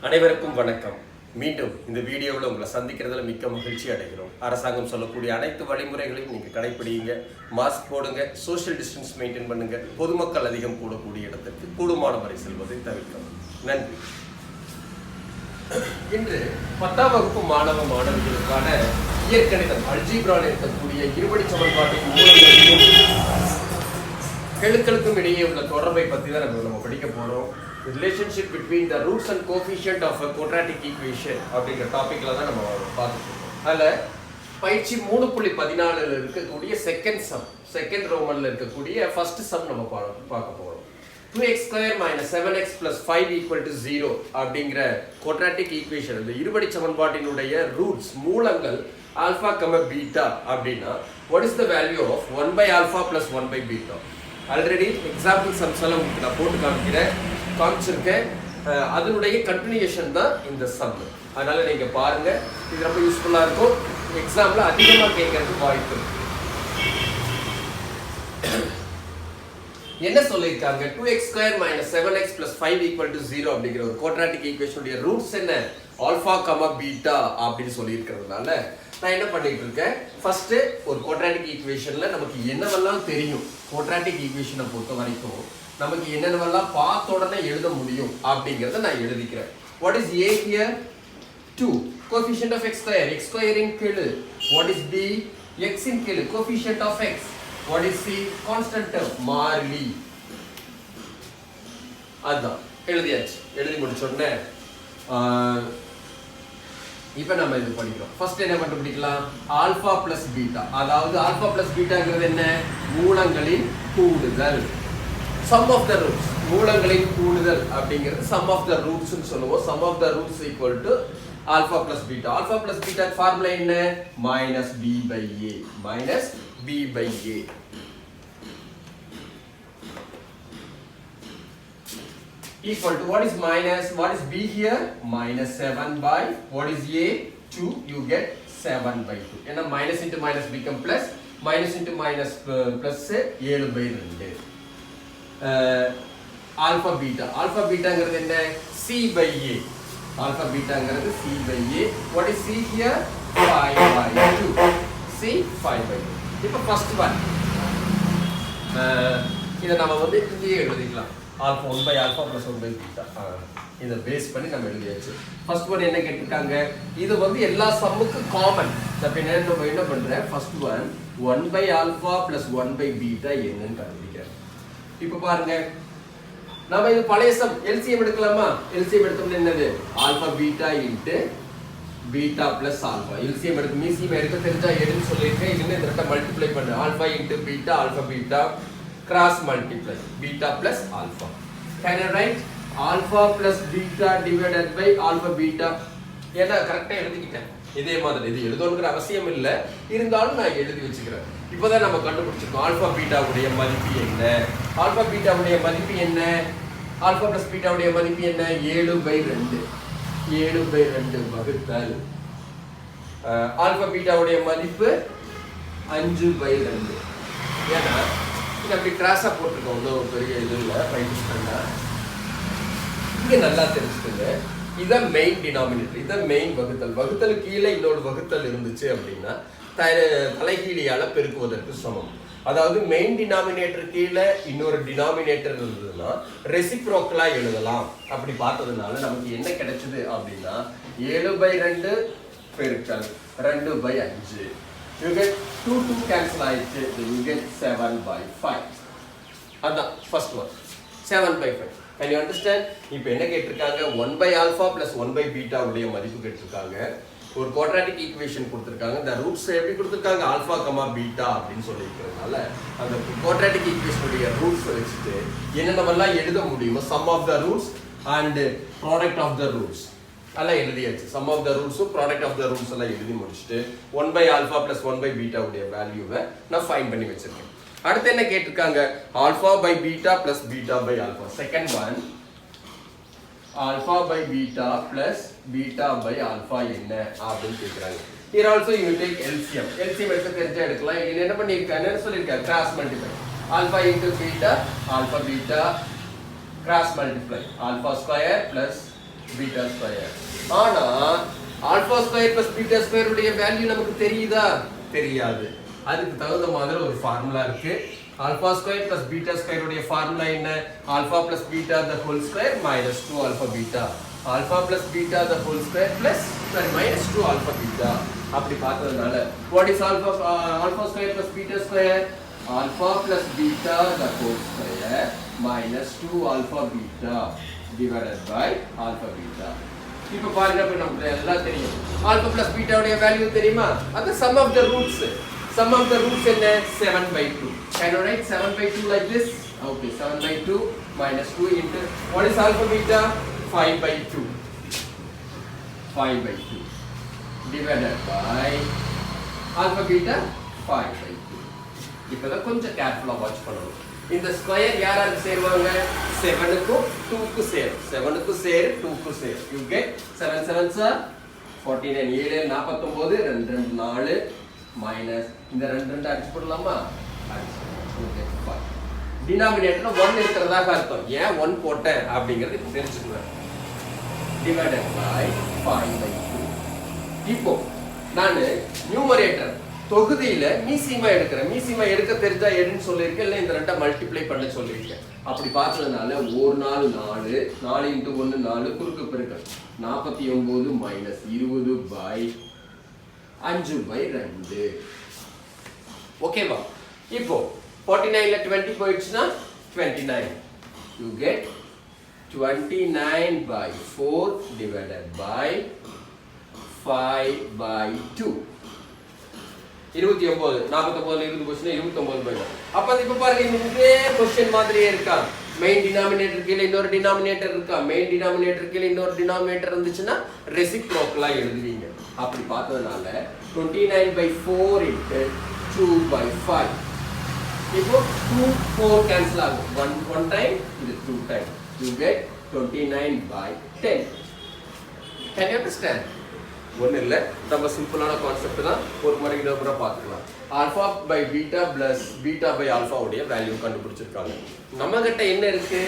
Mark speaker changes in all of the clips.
Speaker 1: அனைவருக்கும் வணக்கம். மீண்டும் இந்த வீடியோவில் உங்களை சந்திக்கிறதுல மிக்க மகிழ்ச்சி அடைகிறோம். அரசாங்கம் சொல்லக்கூடிய அனைத்து வழிமுறைகளையும் நீங்கள் கடைப்பிடிங்க. மாஸ்க் போடுங்க, சோஷியல் டிஸ்டன்ஸ் மெயின்டைன் பண்ணுங்க. பொதுமக்கள் அதிகம் கூடக்கூடிய இடத்திற்கு கூடுமான வரை செல்வதை தவிர்க்கவும். நன்றி. இன்று 10ஆம் வகுப்பு மாணவர்களுக்கான இயற்கணிதம் அல்ஜீப்ராவில் இருக்கக்கூடிய இருபடி சமன்பாட்டின் மூலங்களையும் கெழுக்களுக்கும் இடையே உள்ள தொடர்பை பற்றி தான் நம்ம படிக்க போறோம். The relationship between the roots and coefficient of a quadratic equation அப்படிங்கிற டாபிக்ல தான் நம்ம பார்த்துட்டு இருக்கோம். அதுல பயிற்சி 3.14ல இருக்கக்கூடிய செகண்ட் ரோமன்ல இருக்கக்கூடிய ஃபர்ஸ்ட் சம் நம்ம பார்க்க போறோம். 2x² - 7x + 5 = 0 அப்படிங்கிற quadratic equation, இந்த இருபடி சமன்பாட்டினுடைய ரூட்ஸ் மூலங்கள் ஆல்பா, பீட்டா அப்படின்னா what is the value of 1/α + 1/β? Already example sums எல்லாம் உங்களுக்கு நான் போட்டு காமிச்சிருக்கேன். அதனுடைய கண்டினியூஷன் தான் இந்த சம். அதனால நீங்க பாருங்க, இது ரொம்ப யூஸ்ஃபுல்லா இருக்கும். எக்ஸாம்ல அதிகமா கேட்கறதுக்கு வாய்ப்பு இருக்கு. என்ன சொல்லியிருக்காங்க? 2x² - 7x + 5 = 0 அப்படிங்கிற ஒரு குவாட்ராட்டிக் ஈக்குவேஷனுடைய ரூட்ஸ் என்ன? ஆல்பா, பீட்டா அப்படின்னு சொல்லி இருக்கிறதுனால நான் என்ன பண்ணிட்டு இருக்கேன், ஃபர்ஸ்ட் ஒரு குவாட்ராட்டிக் ஈக்குவேஷன்ல நமக்கு என்னவெல்லாம் தெரியும், குவாட்ராட்டிக் ஈக்குவேஷனை பொறுத்த வரைக்கும் நமக்கு என்னென்னவெல்லாம் பார்த்த உடனே எழுத முடியும் அப்படிங்கறத நான் எழுதிக்கிறேன். What is a here? 2. Coefficient of x², x² இன் கீழ். What is b? x இன் கீழ். Coefficient of x. What is c? Constant term, மாறிலி. அதான் எழுதியாச்சு. எழுதி முடிச்ச உடனே இப்போ நம்ம இது படிக்கிறோம். ஃபர்ஸ்ட் என்ன கண்டுபிடிக்கலாம்? Alpha plus beta. அதாவது ஆல்பா பிளஸ் பீட்டாங்கிறது என்ன? மூலங்களின் கூடுதல். சம் ஆஃப் த ரூட்ஸ், மூலங்களின் கூடுதல் அப்படிங்கிறது சம் ஆஃப் த ரூட்ஸ் னு சொல்லுவோம். Sum of the roots equal to alpha plus beta. Alpha plus beta formula என்ன? -b/a. -b/a. Equal to what is minus? What is b here? -7 by what is a? 2. You get 7/2. ஏன்னா minus into minus become plus, minus into minus plus 7/2. Alpha beta. Alpha பீட்டாங்கிறது என்ன? c/a. Alpha பீட்டாங்கிறது c/a. What is c here? 5/2. c 5/2. இப்போ first one இத நாம வந்து இங்கேயே எழுதிக்கலாம். ஆல்பா 1/α + 1/β. இத பேஸ் பண்ணி நம்ம எழுதியாச்சு. ஃபர்ஸ்ட் ஒன் என்ன கேட்டிருக்காங்க? இது வந்து எல்லா சம்முக்கும் காமன். அப்ப நம்ம என்ன பண்றேன்? ஃபர்ஸ்ட் ஒன் 1/α + 1/β என்னன்னு கண்டுபிடிக்கிறேன். இப்போ பாருங்க, நாம இது பழைய சம் எல்சிஎம் எடுக்கலாமா? எல்சிஎம் எடுத்தோம்னா என்னது? Alpha beta into beta plus alpha. LCM எடுத்து மீசியம் எடுக்க தெரிஞ்சா எடுன்னு சொல்லியிருக்கேன். இதுன்னு இந்த ரெண்டை மல்டிப்ளை பண்ணு. Alpha into beta, alpha beta cross multiply beta plus alpha. Can I write alpha plus beta divided by alpha beta? ஏன்னா கரெக்டா எழுதிக்கிட்டேன். இதே மாதிரி இது எழுதணுங்கிற அவசியம் இல்ல, இருந்தாலும் நான் எழுதி வச்சுக்கிறேன். இப்போதான் நம்ம கண்டுபிடிச்சிருக்கோம் ஆல்பா பீட்டாவுடைய மதிப்பு என்ன. ஆல்பா பீட்டாவுடைய மதிப்பு என்ன? ஆல்பா பிளஸ் பீட்டாவுடைய மதிப்பு என்ன? 7/2. 7/2 வகுத்தல் ஆல்பா பீட்டாவுடைய மதிப்பு 5/2. ஏன்னா இது அப்படி கிராஸா போட்டிருக்கோம். ஒன்றும் பெரிய இது இல்லை. இங்கே நல்லா தெரிஞ்சுக்கோங்க, இதான் மெயின் டினாமினேட்டர், இதான் மெயின் வகுத்தல். வகுத்தல் கீழே இன்னொரு வகுத்தல் இருந்துச்சு அப்படின்னா தலைகீழியால பெருக்குவதற்கு சமம். அதாவது மெயின் டினாமினேட்டர் கீழே இன்னொரு டினாமினேட்டர் இருந்ததுன்னா ரெசிப்ரோக்கலா எழுதலாம். அப்படி பார்த்ததுனால நமக்கு என்ன கிடைச்சது அப்படின்னா 7/2 பெருக்கல் 2/5. You get 2 cancel ஆயிடுச்சு. You get 7/5. அதான் first one 7/5. Can you understand? இப்போ என்ன கேட்டிருக்காங்க? 1/α + 1/β உடைய மதிப்பு கேட்டிருக்காங்க. ஒரு குவாட்ராட்டிக் ஈக்குவேஷன் கொடுத்திருக்காங்க. இந்த ரூட்ஸ் எப்படி கொடுத்திருக்காங்க? ஆல்பா, பீட்டா அப்படின்னு சொல்லியிருக்கிறதுனால அந்த குவாட்ராட்டிக் ஈக்குவேஷனுடைய ரூட்ஸ் வச்சுட்டு என்னென்னவெல்லாம் எழுத முடியுமோ sum of the roots and product of the roots எல்லாம் எழுதியாச்சு. சம் ஆஃப் த ரூட்ஸும் ப்ராடக்ட் ஆஃப் த ரூட்ஸ் எல்லாம் எழுதி முடிச்சுட்டு 1/α + 1/β உடைய வேல்யூவை நான் ஃபைண்ட் பண்ணி வச்சிருக்கேன். அடுத்து என்ன கேட்டிருக்காங்க? α/β + β/α. செகண்ட் ஒன் α/β + β/α என்ன அப்படின்னு கேட்குறாங்க. Here also you will take LCM. LCM எடுக்க தெரிஞ்சா எடுக்கலாம். இது என்ன பண்ணியிருக்காங்க? சொல்லியிருக்காங்க cross multiply. Alpha into beta, alpha beta cross multiply alpha square plus beta square. ஆனா alpha square plus beta square உடைய வேல்யூ நமக்கு தெரியுதா? தெரியாது. அதுக்கு தகுந்த மாதிரி ஒரு ஃபார்முலா இருக்கு. Alpha square plus beta square உடைய ஃபார்முலா என்ன? Alpha plus beta the whole square minus 2 alpha beta. Alpha plus beta the whole square plus minus 2 alpha beta. அப்படி பார்த்ததுனால what is alpha square plus beta square? Alpha plus beta the whole square minus 2 alpha beta divided by alpha beta. இப்போ பாருங்க, இப்போ நமக்கு எல்லாம் தெரியும். Alpha plus beta உடைய value தெரியுமா? அது sum of the roots. Sum of the roots என்ன? 7/2. Can you write 7/2 like this? Okay, 7/2 minus 2 into what is alpha beta? 5/2. 5/2 divided by alpha beta 5/2. இப்போதான் கொஞ்சம் கேர்ஃபுல்லா வாட்ச் பண்ணணும். இந்த ஸ்கொயர் யாராருக்கு சேருவாங்க? 7க்கும் 2க்கு சேரும். 7க்கு சேரு 2க்கு சேரு. You get 7 7s are 49. 7 49 2 4 minus இந்த 2 அடிச்சு போடலாமா? டினாமினேட்டர்ல 1 இருக்கிறதாக அர்த்தம். ஏன் 1 போட்டேன் அப்படிங்கறது தெரிஞ்சுக்கணும். Divided by 5/2. இப்போ நான் நியூமரேட்டர் தொகுதியில மீசிமா எடுக்கிறேன். மீசிமா எடுக்க தெரிஞ்சா எடுன்னு சொல்லியிருக்கேன், இல்லை இந்த 2 மல்டிப்ளை பண்ண சொல்லியிருக்கேன். அப்படி பார்த்ததுனால ஒரு நாள் 4 4 × 1 4 குறுக்கு பெருக்கல் 49 மைனஸ் 20 பை 5/2. ஓகேவா? இப்போ 49ல 20 போயிடுச்சுன்னா 29. You get 29/4 divided by 5/2. 29 49 20 போச்சுன்னா 29 போயிடும். அப்ப இப்ப பாருங்க, இதே क्वेश्चन மாதிரியே இருக்கா? மெயின் டினாமினேட்டர் கீழ இன்னொரு டினாமினேட்டர் இருக்கா? மெயின் டினாமினேட்டர் கீழ இன்னொரு டினாமினேட்டர் இருந்துச்சுன்னா ரெசிப்ரோக்கலா எழுதுவீங்க. அப்படி பார்த்ததுனால 29/4 into 2/5. இப்போ 2 4 கேன்சல் ஆகும். 1 டைம், இது 2 time. You get 29/10. Can you understand? ஒண்ணு இல்ல, நம்ம சிம்பிளான கான்செப்ட் தான். ஒரு முறை இன்னொரு பார்த்துக்கலாம். Alpha by beta plus beta by alpha உடைய வேல்யூ கண்டுபிடிச்சிருக்காங்க. நம்ம கிட்ட என்ன இருக்கு?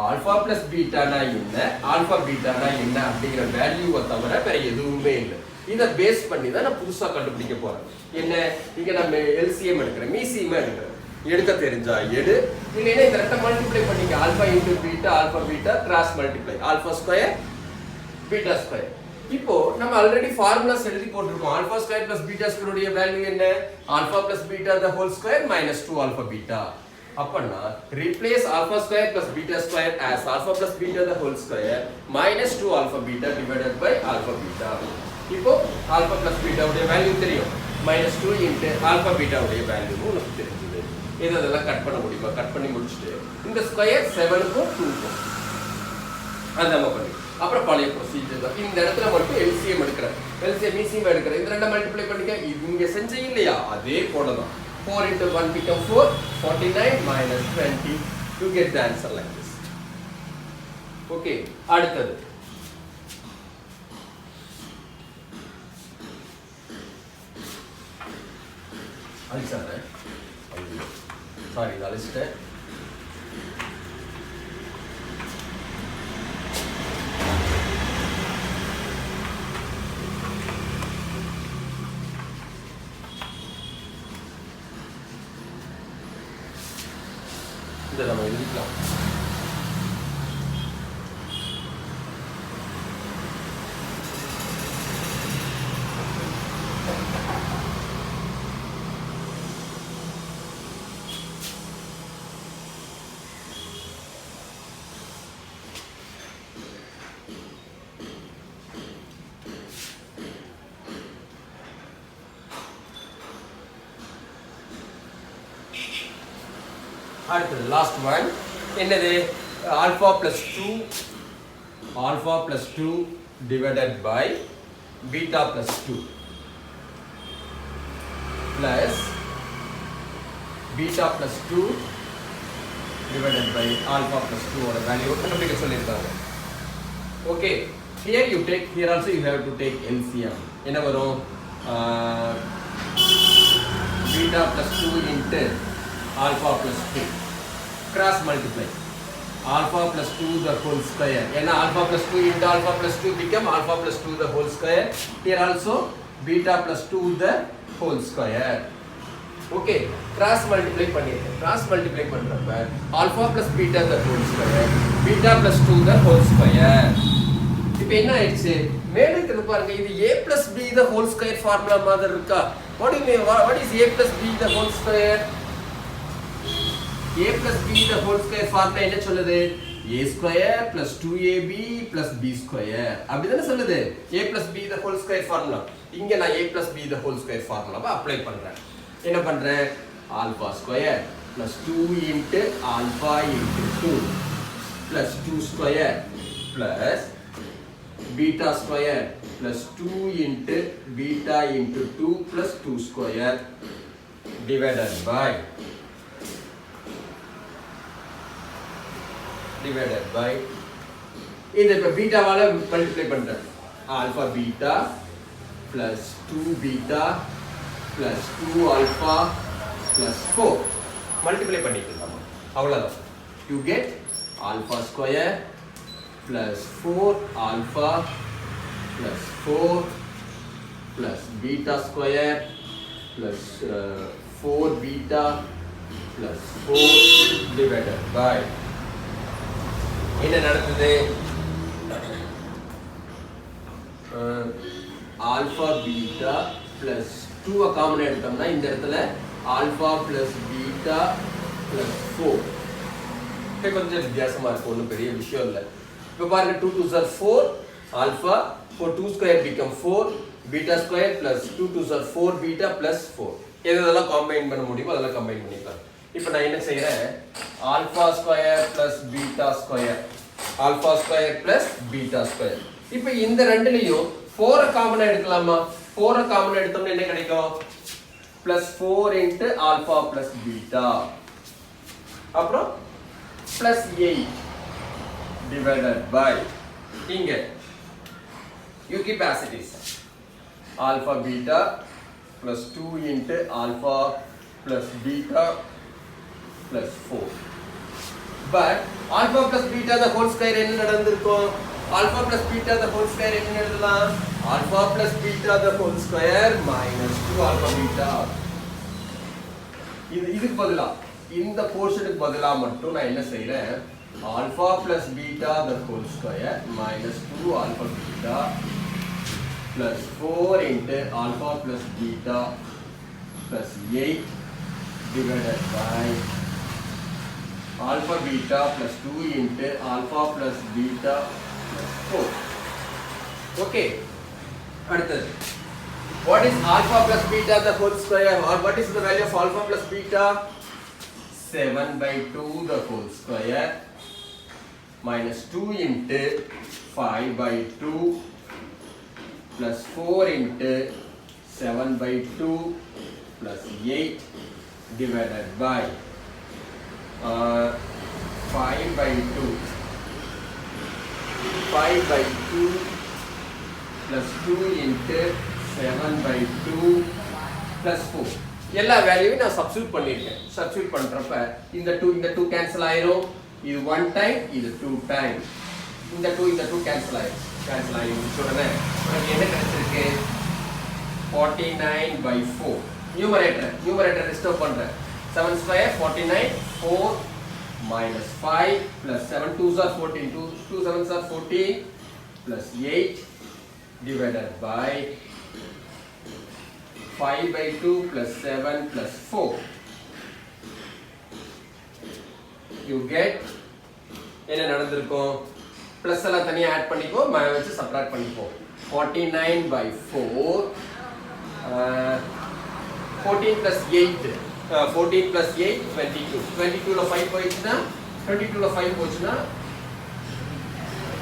Speaker 1: ஆல்பா பிளஸ் பீட்டானா என்ன, ஆல்பா பீட்டானா என்ன அப்படிங்கிற வேல்யூவை தவிர வேற எதுவுமே இல்லை. இதை பேஸ் பண்ணி தான் நான் புதுசா கண்டுபிடிக்க போறேன். என்ன? இங்க நம்ம எல்சிஎம் எடுக்கிறேன், மீசிஎம் எடுக்கிறேன். எடுக்க தெரிஞ்சா எடு, இல்லைன்னா இந்த 2 மல்டிப்ளை பண்ணிக்க. Alpha into beta, alpha beta cross multiply, alpha square beta square. இப்போ நம்ம ஆல்ரெடி ஃபார்முலாஸ் எழுதி போட்டுருக்கோம். Alpha square plus beta square உடைய வேல்யூ என்ன? Alpha plus beta the whole square minus 2 alpha beta. அப்பனா replace alpha square plus beta square as alpha plus beta the whole square minus 2 alpha beta divided by alpha beta. இப்போ alpha plus beta உடைய value தெரியும். minus 2 into alpha beta உடைய value உங்களுக்கு தெரிஞ்சது. இதெல்லாம் cut பண்ண முடியுமா? கட் பண்ணி முடிச்சிட்டு இந்த ஸ்கொயர் 7க்கும் 2க்கும் அது நம்ம பண்ணி அப்புறம் பழைய ப்ரொசீஜர் தான். இந்த இடத்துல மட்டும் எல்சிஎம் எடுக்கிறேன், எல்சிஎம் மீசிஎம் எடுக்கிறேன். இந்த 2 மல்டிப்ளை பண்ணிக்க. இது இங்க செஞ்ச இல்லையா? அதே போல தான். 4 into 1 become 4, 49 minus 20. You get the answer like this. Okay, அடுத்தது அழிச்சானே, சாரி அழிச்சிட்டேன். இதை நம்ம எழுதிக்கலாம். அடுத்தது லாஸ்ட் ஒன் என்னது? Alpha plus 2 divided by beta plus 2 plus beta plus 2 divided by alpha plus 2 ஓட வேல்யூ கண்டுபிடிக்க சொல்லியிருக்காங்க. Okay, here you take, here also you have to take LCM. என்ன வரும்? Beta plus 2 into alpha plus 2 cross multiply. alpha plus 2 the whole square. And alpha plus 2 into alpha plus 2 become alpha plus 2 the whole square. Here also beta plus 2 the whole square. Okay, cross multiply பண்ணிருக்கேன். Cross multiply பண்றப்ப alpha plus beta the whole square, beta plus 2 the whole square. இப்போ என்ன ஆயிடுச்சு? மேல இருக்கிறது பாருங்க, இது a plus b the whole square formula மாதிரி இருக்கா? What is a plus b the whole square? a plus b the whole square formula என்ன சொல்லுது? a square plus 2ab plus b square. அப்படிதானே சொல்லுது? a plus b the whole square formula. இங்க நான் a plus b the whole square ஃபார்முலாவை apply பண்றேன். என்ன பண்றேன்? alpha square plus 2 into alpha into 2 plus 2 square plus beta square plus 2 into beta into 2 plus 2 square divided by இதை இப்போ பீட்டாவால் multiply பண்ணுறேன். Alpha beta plus 2 beta plus 2 alpha plus 4 multiply பண்ணிக்கலாம். அவ்வளோதான். You get alpha square plus 4 alpha plus 4 plus beta square plus 4 beta plus 4 divided by என்ன நடக்குது? alpha beta plus 2 common எடுத்தோம்னா இந்த இடத்துல alpha plus beta plus 4 கொஞ்சம் வித்தியாசமா இருக்கும், ஒன்றும் பெரிய விஷயம் இல்லை. இப்போ பாருங்க 2 2s are 4 alpha, for 2 square become 4 beta square plus 2 2s are 4 beta plus 4. எதெல்லாம் கம்பைன் பண்ண முடியுமோ அதெல்லாம் கம்பைன் பண்ணிக்கலாம். இப்போ நான் என்ன செய்யறேன்? alpha square plus beta square, alpha square plus beta square. இப்போ இந்த ரெண்டுலயும் 4 காமனா எடுக்கலாமா? 4 காமனா எடுத்தோம்னா என்ன கிடைக்கும்? plus 4 into alpha plus beta அப்புறம் plus 8 divided by இங்க you keep as it is alpha beta plus 2 into alpha plus beta plus 4 but alpha plus beta the whole square என்ன நடந்திருக்கும்? alpha plus beta the whole square என்ன எழுதலாம்? alpha plus beta the whole square minus 2 alpha beta. இதுக்கு பதிலா இந்த போர்ஷனுக்கு பதிலா மட்டும் நான் என்ன செய்றேன்? alpha plus beta the whole square minus 2 alpha beta plus 4 into alpha plus beta plus 8 divided by alpha beta plus 2 into alpha plus beta plus 4. Okay. அடுத்தது, what is alpha plus beta the whole square, or what is the value of alpha plus beta? 7/2 the whole square minus 2 into 5/2 plus 4 into 7/2 plus 8 divided by 5/2 plus 2 into 7/2 plus 4. எல்லா வேல்யூவையும் நான் substitute பண்ணிருக்கேன். Substitute பண்றப்ப இந்த 2 cancel ஆயிரும். இது 1 time, இது 2 time. இந்த 2 cancel ஆயிரும். உடனே நமக்கு என்ன கிடைச்சிருக்கு? 49/4. நியூமரேட்டர் ரெஸ்டோர் பண்றேன். 7 square 49, 4 minus 5 plus 7 2s are 14, 2 7s are 14 plus 8 divided by 5/2 plus 7 plus 4. You get என்ன நடந்திருக்கும்? பிளஸ் எல்லாம் தனியா ஆட் பண்ணிக்கோ, வச்சு சப்ட்ராக்ட் பண்ணிக்கோ. 49/4 14 plus 8 14 plus 8 22. 22ல 5 போயிடுச்சுன்னா 22ல 5 போச்சுன்னா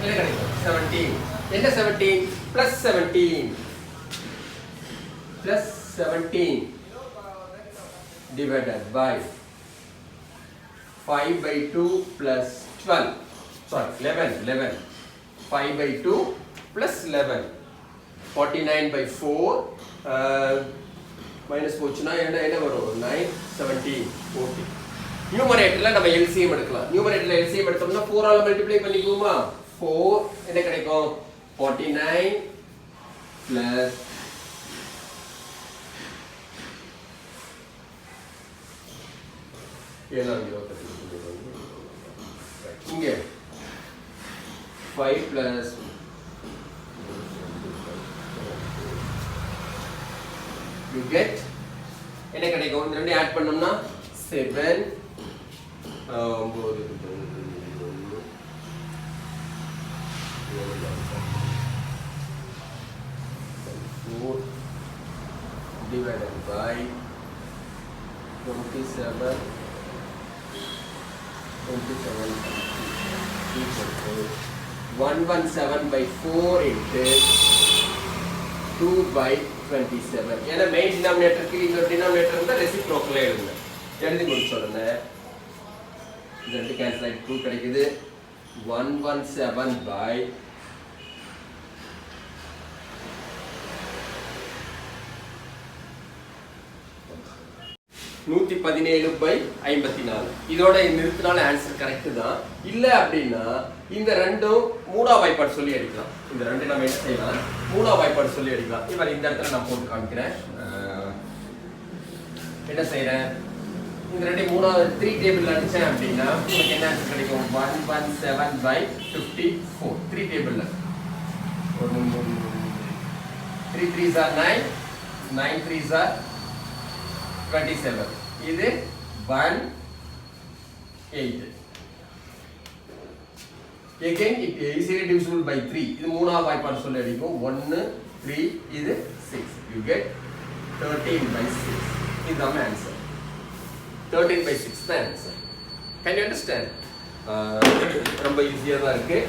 Speaker 1: என்ன கிடைக்கும்? 17. என்ன 17? plus 17 divided by 5/2 plus 12. Sorry, 11. 5/2 plus 11. 49/4 minus போச்சுன்னா என்ன வரும்? 9 17 40. நியூமரேட்டர்ல நம்ம எல்சிஎம் எடுக்கலாம். நியூமரேட்டர்ல எல்சிஎம் எடுத்தோம்னா 4 ஆல மல்டிப்ளை பண்ணிக்குவோமா? 4 என்ன கிடைக்கும்? 49 plus இங்க 5 plus you get என்ன கிடைக்கும்? இந்த ரெண்டு ஆட் பண்ணோம்னா 7 4 divided by 27 equal to 117 by 4 into 2 by 27. ஏன்னா மெயின் டினாமினேட்டருக்கு இன்னொரு டினாமினேட்டர் இருந்தா ரெசிப்ரோக்கல் எழுதுங்க. எழுதி முடிச்சோடனே இது ரெண்டு கேன்சல் ஆயிட்டு 2 கிடைக்குது. 117 by 117/54. இதோட நிறுத்தினால ஆன்சர் கரெக்ட் தான். இல்ல அப்படின்னா இந்த ரெண்டும் மூணா வாய்ப்பாடு சொல்லி அடிக்கலாம். இந்த ரெண்டு நம்ம என்ன செய்யலாம்? மூணா வாய்ப்பாடு சொல்லி அடிக்கலாம். இவர் இந்த இடத்துல நான் போட்டு காமிக்கிறேன். என்ன செய்யறேன்? இந்த ரெண்டு மூணாவது 3 டேபிள் அடிச்சேன் அப்படின்னா உங்களுக்கு என்ன ஆன்சர் கிடைக்கும்? 117/54. 3 டேபிள்ல 3 3s are 9, 9 3s are 27. இது 1 8. Again it is easily divisible by 3. இது மூணாவது வாய்ப்பாடு சொல்லி அடிக்கும். 1 3 இது 6. You get 13/6. இதுதான் ஆன்சர். 13/6 தான் ஆன்சர். Can you understand? ரொம்ப ஈஸியா தான் இருக்கு.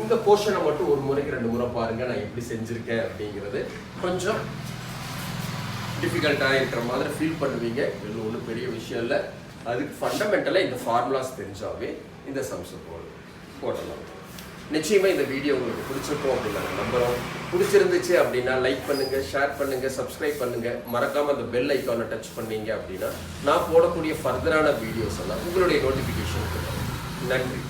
Speaker 1: இந்த போர்ஷனை மட்டும் ஒரு முறைக்கு 2 முறை பாருங்க நான் எப்படி செஞ்சிருக்கேன் அப்படிங்கிறது. கொஞ்சம் டிஃபிகல்ட்டாக இருக்கிற மாதிரி ஃபீல் பண்ணுவீங்க. இது ஒன்றும் பெரிய விஷயம் இல்லை. அதுக்கு ஃபண்டமெண்டலாக இந்த ஃபார்முலாஸ் தெரிஞ்சாவே இந்த சம்ஸை போடலாம். நிச்சயமாக இந்த வீடியோ உங்களுக்கு பிடிச்சிருக்கும் அப்படின்னு நாங்கள் நம்புகிறோம். பிடிச்சிருந்துச்சு அப்படின்னா லைக் பண்ணுங்கள், ஷேர் பண்ணுங்கள், சப்ஸ்கிரைப் பண்ணுங்கள். மறக்காமல் அந்த பெல் ஐக்கானை டச் பண்ணீங்க அப்படின்னா நான் போடக்கூடிய ஃபர்தரான வீடியோஸ் எல்லாம் உங்களுடைய நோட்டிஃபிகேஷன் கொடுக்கும். நன்றி.